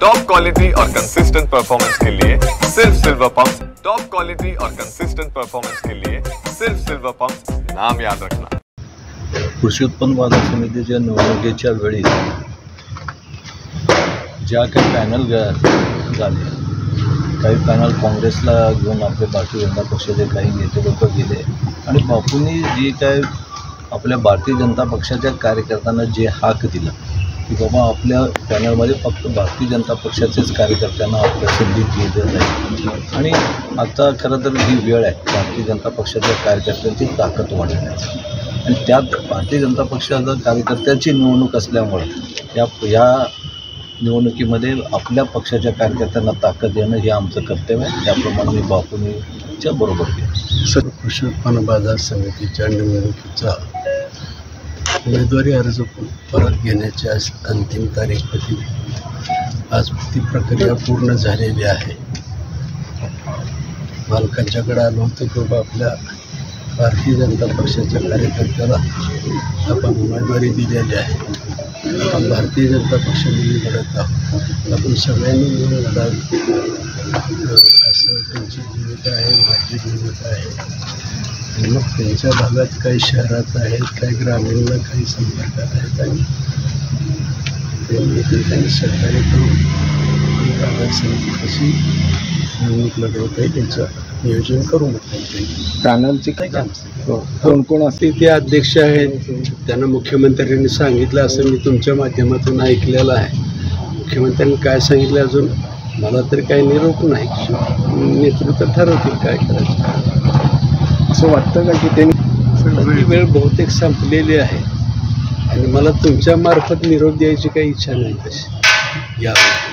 Top quality और consistent performance के लिए सिर्फ सिल्वर पंप्स। टॉप क्वालिटी और कंसिस्टेंट परफॉर्मेंस के लिए सिर्फ सिल्वर पंप्स, नाम याद रखना। कृषी उत्पन्न बाजार समितीच्या निवडणुकीच्या वेळी ज्या काही पॅनल झाले, काही पॅनल काँग्रेसला घेऊन आपले भारतीय जनता पक्षाचे काही नेते लोक गेले आणि बापूंनी जी काय आपल्या भारतीय जनता पक्षाच्या कार्यकर्त्यांना जे हाक दिला की बाबा आपल्या पॅनलमध्ये फक्त भारतीय जनता पक्षाचेच कार्यकर्त्यांना आपल्या संधी दिली जाईल आणि आता खरं तर ही वेळ आहे भारतीय जनता पक्षाच्या कार्यकर्त्यांची ताकद वाढवण्याची आणि त्यात भारतीय जनता पक्षाच्या कार्यकर्त्यांची निवडणूक असल्यामुळे या निवडणुकीमध्ये आपल्या पक्षाच्या कार्यकर्त्यांना ताकद देणं हे आमचं कर्तव्य आहे। त्याप्रमाणे मी बापूंच्या बरोबर केलं। कृषी उत्पन्न बाजार समितीच्या निवडणुकीचा उमेदवारी अर्ज परत घेण्याची आज अंतिम तारीख होती। आज ती प्रक्रिया पूर्ण झालेली आहे। मालकांच्याकडे आलो होतो की बाबा आपल्या भारतीय जनता पक्षाच्या कार्यकर्त्याला आपण उमेदवारी दिलेली आहे, आपण भारतीय जनता पक्षाने लढत आहोत, आपण सगळ्यांनी मिळून लढावी असं त्यांची भूमिका आहे, माझी भूमिका आहे। आणि मग त्यांच्या भागात काही शहरात आहेत, काही ग्रामीणला काही संपर्कात आहेत आणि त्यांनी सहकार्य करून ही बाजार समिती कशी निवडणूक लढवत आहे त्यांचं नियोजन करू म्हटलं। पॅनलचे काय काम कोण कोण असतील ते अध्यक्ष आहेत, त्यांना मुख्यमंत्र्यांनी सांगितलं असं मी तुमच्या माध्यमातून ऐकलेलं आहे। मुख्यमंत्र्यांनी काय सांगितलं अजून मला तरी काही निरोप नाही, नेतृत्व ठरवतील काय करायचं। असं वाटतं का की त्यांनी वेळ बहुतेक संपलेली आहे आणि मला तुमच्या मार्फत निरोप द्यायची काही इच्छा नाही तशी यावेळी।